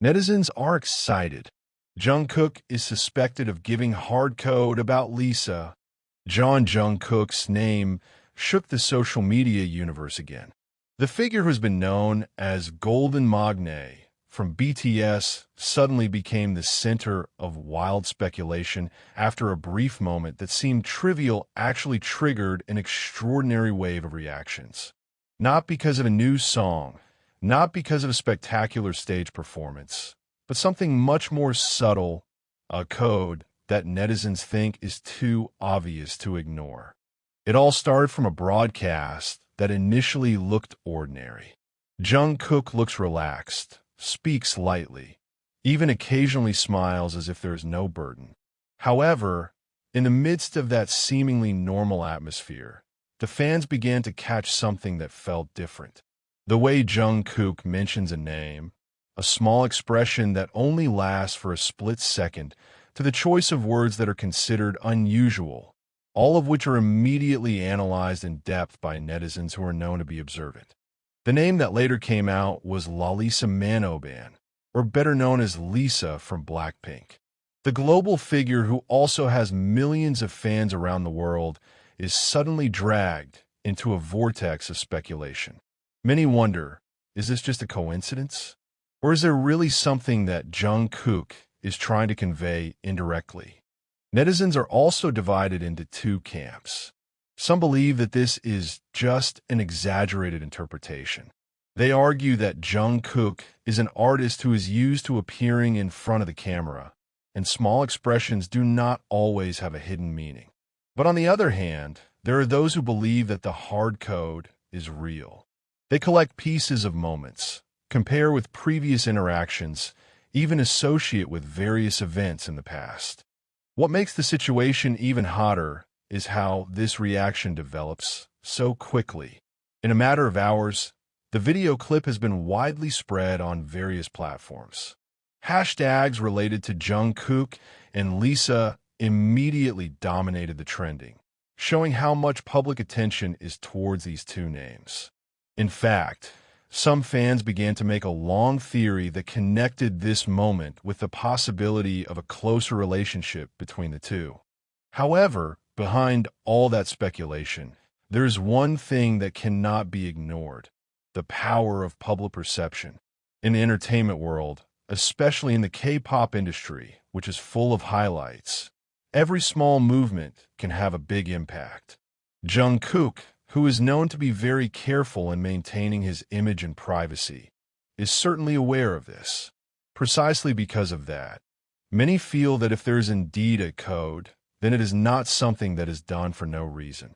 Netizens are excited. Jungkook is suspected of giving hard code about Lisa. Jungkook's name shook the social media universe again. The figure who's been known as Golden Magne from BTS suddenly became the center of wild speculation after a brief moment that seemed trivial actually triggered an extraordinary wave of reactions. Not because of a new song, not because of a spectacular stage performance, but something much more subtle, a code that netizens think is too obvious to ignore. It all started from a broadcast that initially looked ordinary. Jungkook looks relaxed, speaks lightly, even occasionally smiles as if there is no burden. However, in the midst of that seemingly normal atmosphere, the fans began to catch something that felt different. The way Jungkook mentions a name, a small expression that only lasts for a split second, to the choice of words that are considered unusual, all of which are immediately analyzed in depth by netizens who are known to be observant. The name that later came out was Lalisa Manoban, or better known as Lisa from Blackpink. The global figure who also has millions of fans around the world is suddenly dragged into a vortex of speculation. Many wonder, is this just a coincidence? Or is there really something that Jungkook is trying to convey indirectly? Netizens are also divided into two camps. Some believe that this is just an exaggerated interpretation. They argue that Jungkook is an artist who is used to appearing in front of the camera, and small expressions do not always have a hidden meaning. But on the other hand, there are those who believe that the hard code is real. They collect pieces of moments, compare with previous interactions, even associate with various events in the past. What makes the situation even hotter is how this reaction develops so quickly. In a matter of hours, the video clip has been widely spread on various platforms. Hashtags related to Jungkook and Lisa immediately dominated the trending, showing how much public attention is towards these two names. In fact, some fans began to make a long theory that connected this moment with the possibility of a closer relationship between the two. However, behind all that speculation, there is one thing that cannot be ignored: the power of public perception. In the entertainment world, especially in the K-pop industry, which is full of highlights, every small movement can have a big impact. Jungkook, who is known to be very careful in maintaining his image and privacy, is certainly aware of this. Precisely because of that, many feel that if there is indeed a code, then it is not something that is done for no reason.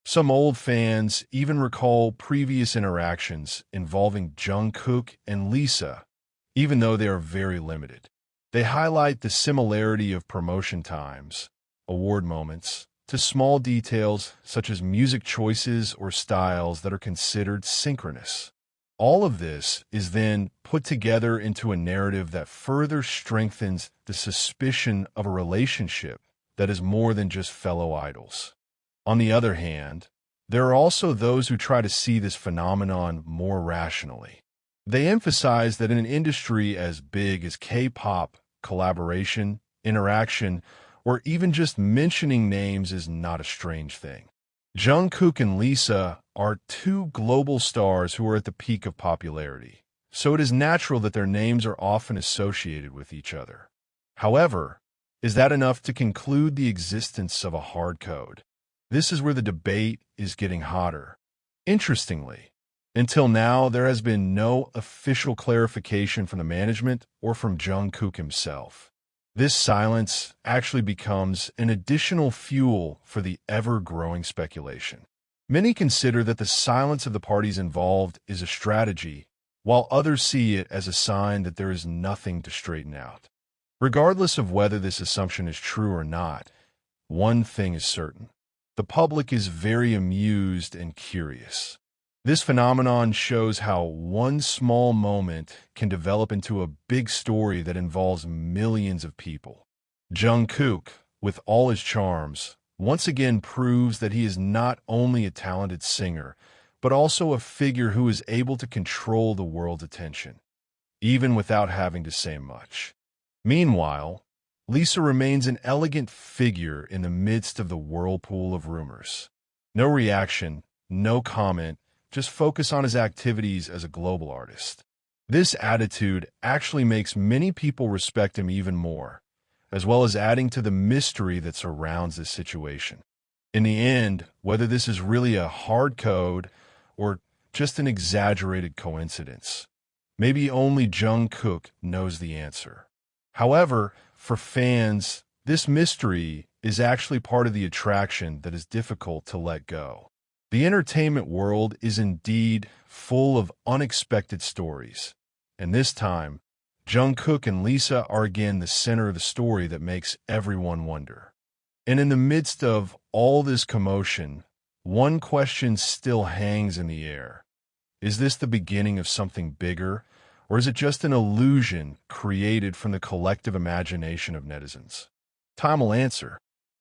Some old fans even recall previous interactions involving Jungkook and Lisa, even though they are very limited. They highlight the similarity of promotion times, award moments, to small details such as music choices or styles that are considered synchronous. All of this is then put together into a narrative that further strengthens the suspicion of a relationship that is more than just fellow idols. On the other hand, there are also those who try to see this phenomenon more rationally. They emphasize that in an industry as big as K-pop, collaboration, interaction, or even just mentioning names is not a strange thing. Jungkook and Lisa are two global stars who are at the peak of popularity, so it is natural that their names are often associated with each other. However, is that enough to conclude the existence of a hard code? This is where the debate is getting hotter. Interestingly, until now, there has been no official clarification from the management or from Jungkook himself. This silence actually becomes an additional fuel for the ever-growing speculation. Many consider that the silence of the parties involved is a strategy, while others see it as a sign that there is nothing to straighten out. Regardless of whether this assumption is true or not, one thing is certain: the public is very amused and curious. This phenomenon shows how one small moment can develop into a big story that involves millions of people. Jungkook, with all his charms, once again proves that he is not only a talented singer, but also a figure who is able to control the world's attention. even without having to say much. Meanwhile, Lisa remains an elegant figure in the midst of the whirlpool of rumors. No reaction, no comment, just focus on his activities as a global artist. This attitude actually makes many people respect him even more, as well as adding to the mystery that surrounds this situation. In the end, whether this is really a hard code or just an exaggerated coincidence, maybe only Jungkook knows the answer. However, for fans, this mystery is actually part of the attraction that is difficult to let go. The entertainment world is indeed full of unexpected stories, and this time, Jungkook and Lisa are again the center of the story that makes everyone wonder. And in the midst of all this commotion, one question still hangs in the air. Is this the beginning of something bigger, or is it just an illusion created from the collective imagination of netizens? Time will answer.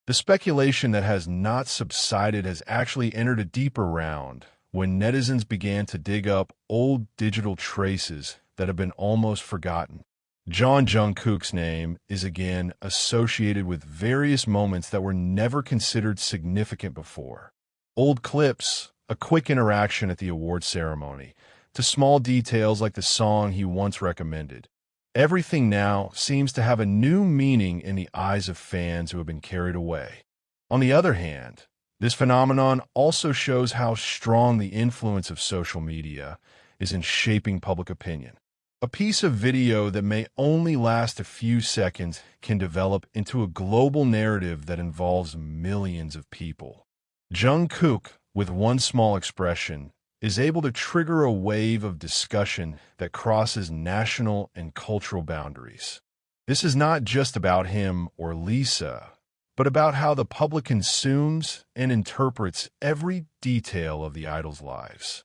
The speculation that has not subsided has actually entered a deeper round when netizens began to dig up old digital traces that have been almost forgotten. Jungkook's name is again associated with various moments that were never considered significant before. Old clips, a quick interaction at the award ceremony, to small details like the song he once recommended. Everything now seems to have a new meaning in the eyes of fans who have been carried away. On the other hand, this phenomenon also shows how strong the influence of social media is in shaping public opinion. A piece of video that may only last a few seconds can develop into a global narrative that involves millions of people. Jungkook, with one small expression, is able to trigger a wave of discussion that crosses national and cultural boundaries. This is not just about him or Lisa, but about how the public consumes and interprets every detail of the idols' lives.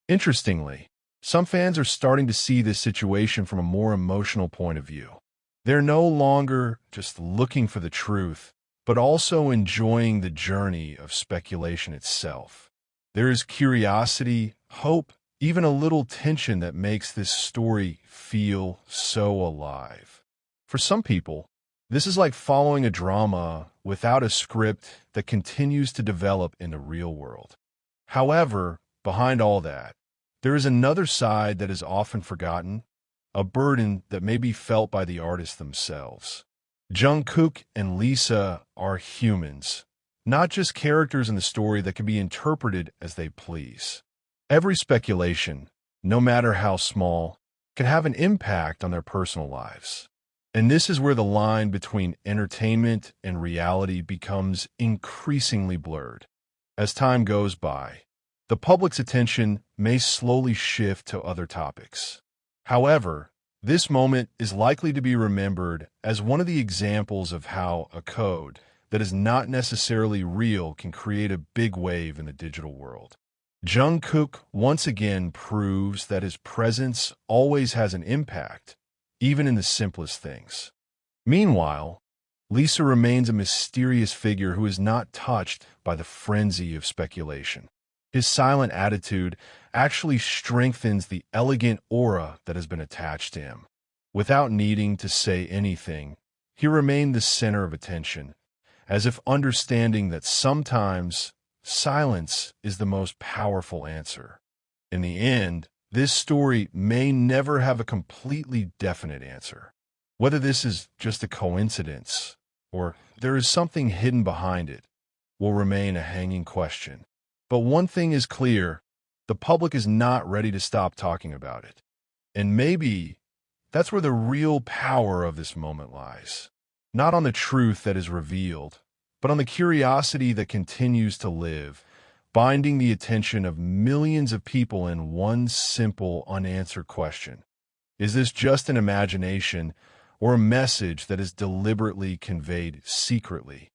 Interestingly, some fans are starting to see this situation from a more emotional point of view. They're no longer just looking for the truth, but also enjoying the journey of speculation itself. There is curiosity, hope, even a little tension that makes this story feel so alive. For some people, this is like following a drama without a script that continues to develop in the real world. However, behind all that, there is another side that is often forgotten, a burden that may be felt by the artists themselves. Jungkook and Lisa are humans, not just characters in the story that can be interpreted as they please. Every speculation, no matter how small, can have an impact on their personal lives. And this is where the line between entertainment and reality becomes increasingly blurred. As time goes by, the public's attention may slowly shift to other topics. However, this moment is likely to be remembered as one of the examples of how a code that is not necessarily real can create a big wave in the digital world. Jungkook once again proves that his presence always has an impact, even in the simplest things. Meanwhile, Lisa remains a mysterious figure who is not touched by the frenzy of speculation. His silent attitude actually strengthens the elegant aura that has been attached to him. Without needing to say anything, he remained the center of attention, as if understanding that sometimes silence is the most powerful answer. In the end, this story may never have a completely definite answer. Whether this is just a coincidence or there is something hidden behind it will remain a hanging question. But one thing is clear, the public is not ready to stop talking about it. And maybe that's where the real power of this moment lies. Not on the truth that is revealed, but on the curiosity that continues to live, binding the attention of millions of people in one simple, unanswered question. Is this just an imagination or a message that is deliberately conveyed secretly?